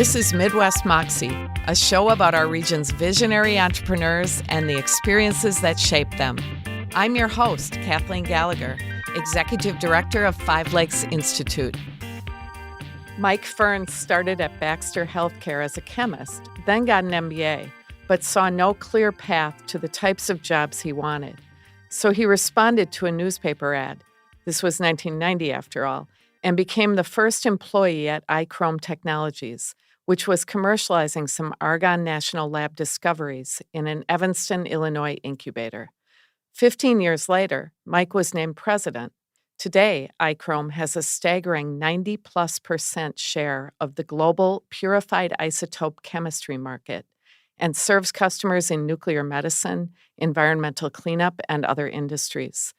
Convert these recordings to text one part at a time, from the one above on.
This is Midwest Moxie, a show about our region's visionary entrepreneurs and the experiences that shape them. I'm your host, Kathleen Gallagher, Executive Director of Five Lakes Institute. Mike Fern started at Baxter Healthcare as a chemist, then got an MBA, but saw no clear path to the types of jobs he wanted. So he responded to a newspaper ad, this was 1990 after all, and became the first employee at Eichrom Technologies, which was commercializing some Argonne National Lab discoveries in an Evanston, Illinois incubator. 15 years later, Mike was named president. Today, Eichrom has a staggering 90+% share of the global purified isotope chemistry market and serves customers in nuclear medicine, environmental cleanup, and other industries.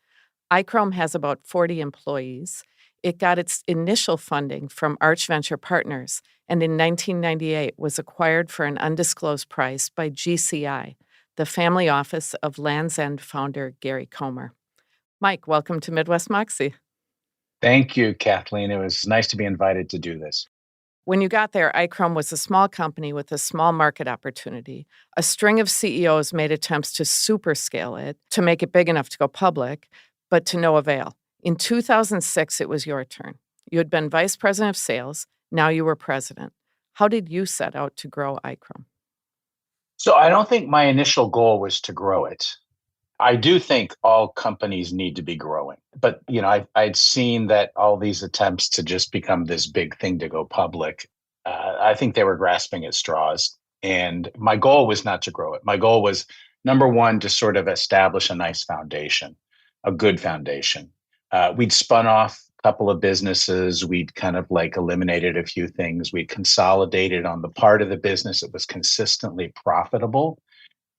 Eichrom has about 40 employees. It got its initial funding from Arch Venture Partners and in 1998 was acquired for an undisclosed price by GCI, the family office of Land's End founder Gary Comer. Mike, welcome to Midwest Moxie. Thank you, Kathleen. It was nice to be invited to do this. When you got there, Eichrom was a small company with a small market opportunity. A string of CEOs made attempts to superscale it, to make it big enough to go public, but to no avail. In 2006, it was your turn. You had been vice president of sales. Now you were president. How did you set out to grow Eichrom? So I don't think my initial goal was to grow it. I do think all companies need to be growing. But, I'd seen that all these attempts to just become this big thing to go public, I think they were grasping at straws. And my goal was not to grow it. My goal was, number one, to sort of establish a nice foundation, a good foundation. We'd spun off a couple of businesses. We'd kind of eliminated a few things. We'd consolidated on the part of the business that was consistently profitable.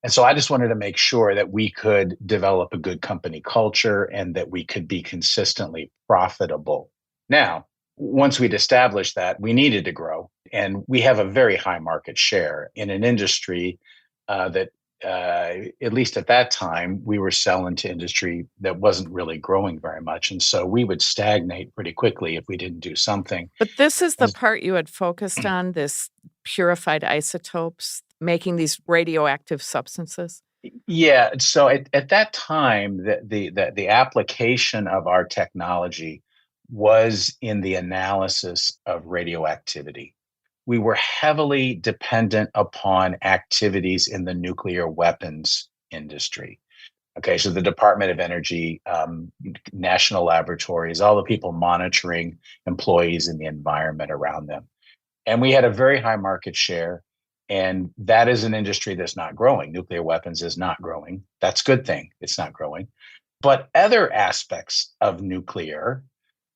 And so I just wanted to make sure that we could develop a good company culture and that we could be consistently profitable. Now, once we'd established that, we needed to grow. And we have a very high market share in an industry that at least at that time, we were selling to industry that wasn't really growing very much. And so we would stagnate pretty quickly if we didn't do something. But this is the part you had focused on, this purified isotopes, making these radioactive substances? Yeah. So at that time, the application of our technology was in the analysis of radioactivity. We were heavily dependent upon activities in the nuclear weapons industry. Okay, so the Department of Energy, national laboratories, all the people monitoring employees and the environment around them. And we had a very high market share. And that is an industry that's not growing. Nuclear weapons is not growing. That's a good thing. It's not growing. But other aspects of nuclear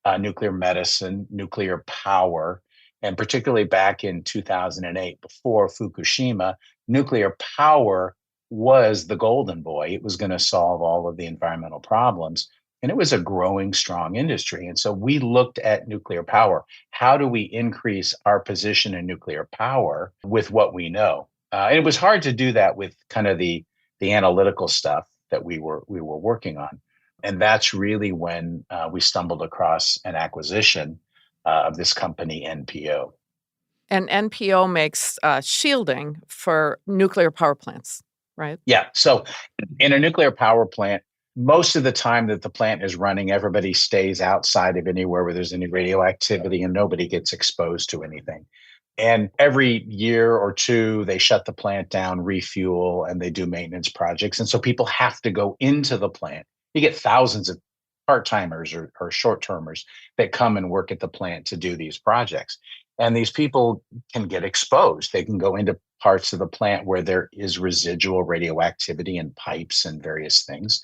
medicine, nuclear power, and particularly back in 2008, before Fukushima, nuclear power was the golden boy. It was going to solve all of the environmental problems. And it was a growing, strong industry. And so we looked at nuclear power. How do we increase our position in nuclear power with what we know? And it was hard to do that with kind of the analytical stuff that we were working on. And that's really when we stumbled across an acquisition of this company, NPO. And NPO makes shielding for nuclear power plants, right? Yeah. So in a nuclear power plant, most of the time that the plant is running, everybody stays outside of anywhere where there's any radioactivity and nobody gets exposed to anything. And every year or two, they shut the plant down, refuel, and they do maintenance projects. And so people have to go into the plant. You get thousands of part-timers or short-termers that come and work at the plant to do these projects. And these people can get exposed. They can go into parts of the plant where there is residual radioactivity in pipes and various things.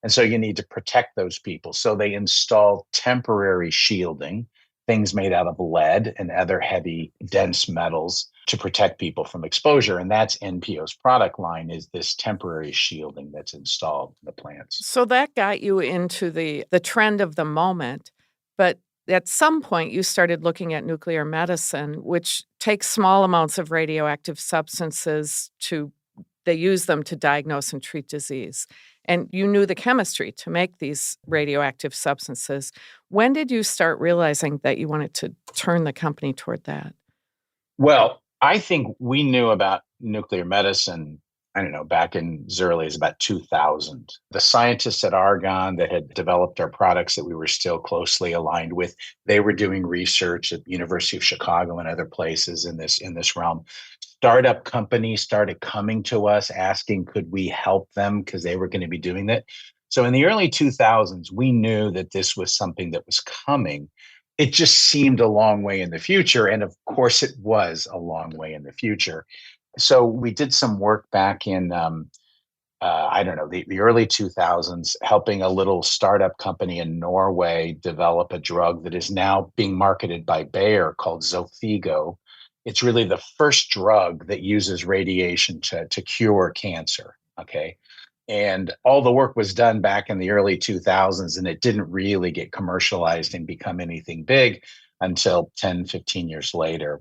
And so you need to protect those people. So they install temporary shielding, things made out of lead and other heavy, dense metals to protect people from exposure. And that's NPO's product line, is this temporary shielding that's installed in the plants. So that got you into the trend of the moment. But at some point, you started looking at nuclear medicine, which takes small amounts of radioactive substances they use them to diagnose and treat disease. And you knew the chemistry to make these radioactive substances. When did you start realizing that you wanted to turn the company toward that? Well, I think we knew about nuclear medicine, I don't know, back in as early as about 2000. The scientists at Argonne that had developed our products that we were still closely aligned with, they were doing research at the University of Chicago and other places in this realm. Startup companies started coming to us asking, could we help them because they were going to be doing that. So in the early 2000s, we knew that this was something that was coming. It just seemed a long way in the future. And of course, it was a long way in the future. So we did some work back in, I don't know, the early 2000s, helping a little startup company in Norway develop a drug that is now being marketed by Bayer called Zofigo. It's really the first drug that uses radiation to cure cancer. Okay. And all the work was done back in the early 2000s, and it didn't really get commercialized and become anything big until 10, 15 years later,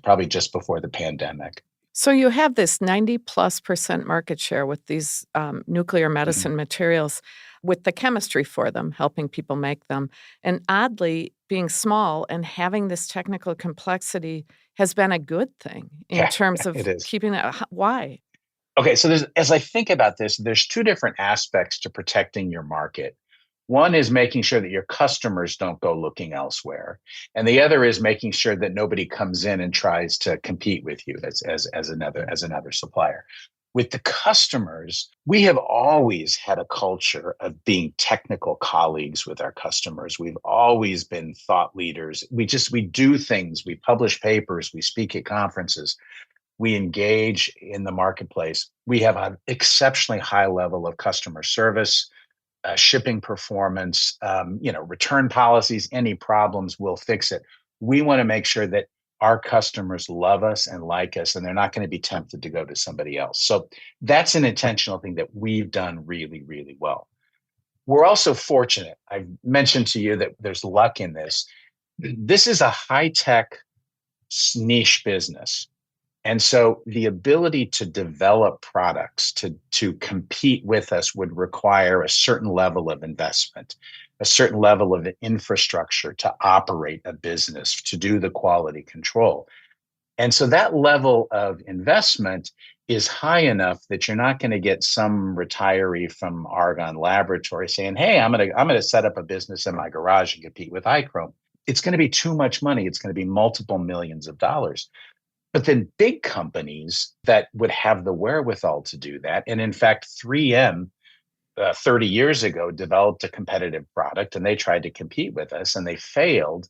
probably just before the pandemic. So you have this 90+% market share with these nuclear Mhm. medicine materials, with the chemistry for them, helping people make them. And oddly, being small and having this technical complexity has been a good thing in Yeah, terms it of is. keeping it. Why? Okay, so as I think about this, there's two different aspects to protecting your market. One is making sure that your customers don't go looking elsewhere, and the other is making sure that nobody comes in and tries to compete with you as another supplier. With the customers, we have always had a culture of being technical colleagues with our customers. We've always been thought leaders. We do things, we publish papers, we speak at conferences, we engage in the marketplace. We have an exceptionally high level of customer service, shipping performance, return policies. Any problems, we'll fix it. We want to make sure that our customers love us and like us, and they're not going to be tempted to go to somebody else. So that's an intentional thing that we've done really, really well. We're also fortunate. I've mentioned to you that there's luck in this. This is a high tech niche business. And so the ability to develop products to compete with us would require a certain level of investment, a certain level of infrastructure to operate a business, to do the quality control. And so that level of investment is high enough that you're not going to get some retiree from Argonne Laboratory saying, "Hey, I'm going to set up a business in my garage and compete with Eichrom." It's going to be too much money. It's going to be multiple millions of dollars. But then big companies that would have the wherewithal to do that, and in fact, 3M 30 years ago developed a competitive product and they tried to compete with us and they failed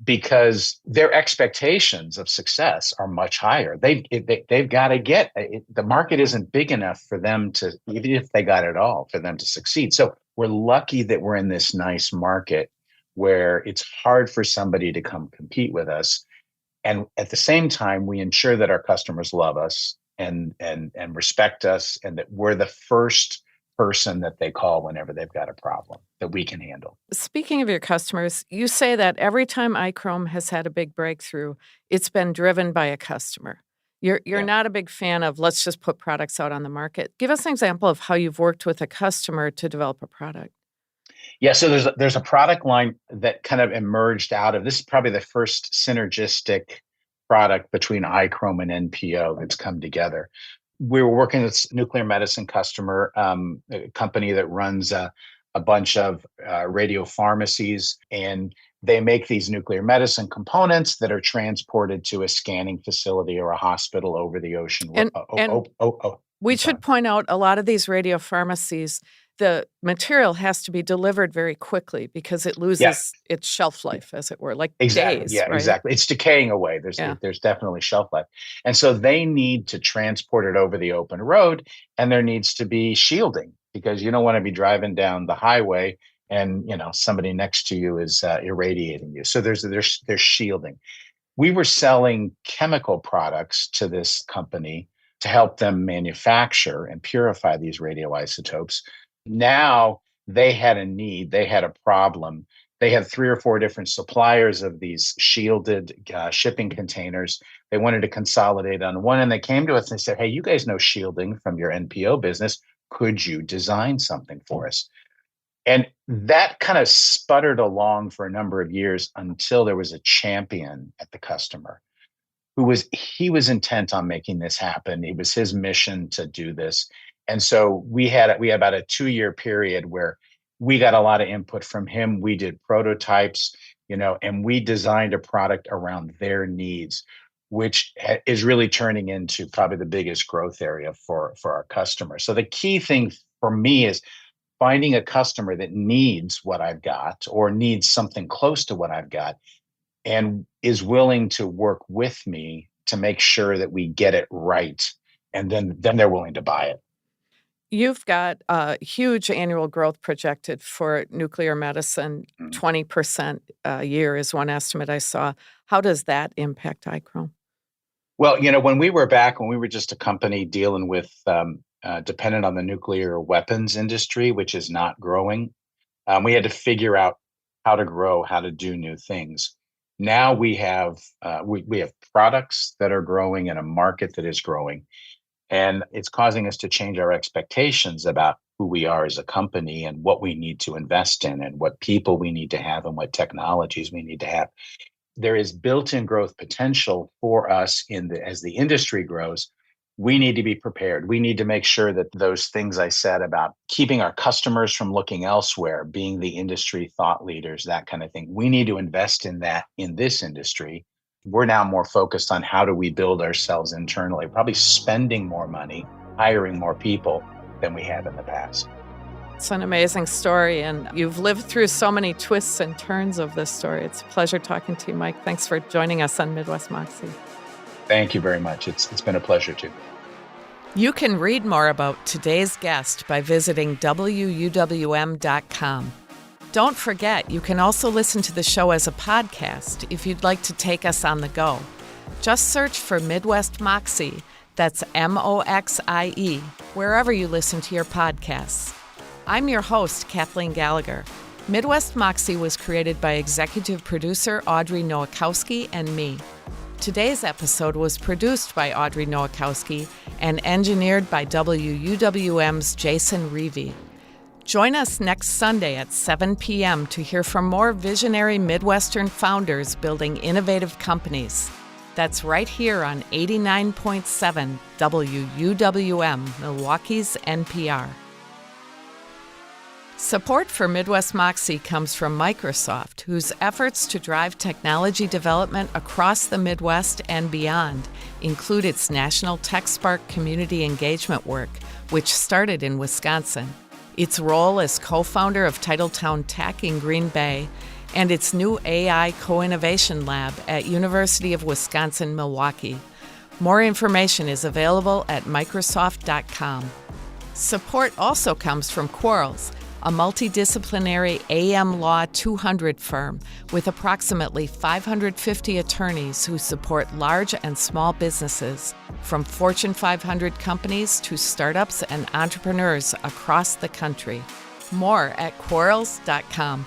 because their expectations of success are much higher. They've got to get it, the market isn't big enough for them to, even if they got it all, for them to succeed. So we're lucky that we're in this nice market where it's hard for somebody to come compete with us, and at the same time we ensure that our customers love us and respect us, and that we're the first person that they call whenever they've got a problem that we can handle. Speaking of your customers, you say that every time iChrome has had a big breakthrough, it's been driven by a customer. You're Yeah. not a big fan of let's just put products out on the market. Give us an example of how you've worked with a customer to develop a product. Yeah, so there's a product line that kind of emerged out of this. Is probably the first synergistic product between iChrome and NPO that's come together. We were working with this nuclear medicine customer, a company that runs a bunch of radio pharmacies, and they make these nuclear medicine components that are transported to a scanning facility or a hospital over the ocean. And we I'm sorry. should point out a lot of these radio pharmacies, the material has to be delivered very quickly because it Yeah. loses its shelf life, as it were, like Exactly. days, Yeah, right? exactly. It's decaying away. There's Yeah. there's definitely shelf life. And so they need to transport it over the open road, and there needs to be shielding because you don't want to be driving down the highway and somebody next to you is irradiating you. So there's shielding. We were selling chemical products to this company to help them manufacture and purify these radioisotopes. Now they had a need, they had a problem. They had three or four different suppliers of these shielded shipping containers. They wanted to consolidate on one, and they came to us and said, "Hey, you guys know shielding from your NPO business. Could you design something for us?" And that kind of sputtered along for a number of years until there was a champion at the customer he was intent on making this happen. It was his mission to do this. And so we had about a 2-year period where we got a lot of input from him. We did prototypes, and we designed a product around their needs, which is really turning into probably the biggest growth area for our customers. So the key thing for me is finding a customer that needs what I've got or needs something close to what I've got and is willing to work with me to make sure that we get it right. And then they're willing to buy it. You've got a huge annual growth projected for nuclear medicine. 20% a year is one estimate I saw. How does that impact Eichrom? Well, when we were just a company dealing with, dependent on the nuclear weapons industry, which is not growing, we had to figure out how to grow, how to do new things. Now we have products that are growing in a market that is growing. And it's causing us to change our expectations about who we are as a company and what we need to invest in and what people we need to have and what technologies we need to have. There is built-in growth potential for us as the industry grows. We need to be prepared. We need to make sure that those things I said about keeping our customers from looking elsewhere, being the industry thought leaders, that kind of thing. We need to invest in that in this industry. We're now more focused on how do we build ourselves internally, probably spending more money, hiring more people than we have in the past. It's an amazing story, and you've lived through so many twists and turns of this story. It's a pleasure talking to you, Mike. Thanks for joining us on Midwest Moxie. Thank you very much. It's been a pleasure too. You can read more about today's guest by visiting wuwm.com. Don't forget, you can also listen to the show as a podcast if you'd like to take us on the go. Just search for Midwest Moxie, that's MOXIE, wherever you listen to your podcasts. I'm your host, Kathleen Gallagher. Midwest Moxie was created by executive producer Audrey Nowakowski and me. Today's episode was produced by Audrey Nowakowski and engineered by WUWM's Jason Reevey. Join us next Sunday at 7 p.m. to hear from more visionary Midwestern founders building innovative companies. That's right here on 89.7 WUWM, Milwaukee's NPR. Support for Midwest Moxie comes from Microsoft, whose efforts to drive technology development across the Midwest and beyond include its National TechSpark community engagement work, which started in Wisconsin, its role as co-founder of Titletown Tech in Green Bay, and its new AI co-innovation lab at University of Wisconsin-Milwaukee. More information is available at Microsoft.com. Support also comes from Quarles, a multidisciplinary AM Law 200 firm with approximately 550 attorneys who support large and small businesses, from Fortune 500 companies to startups and entrepreneurs across the country. More at Quarles.com.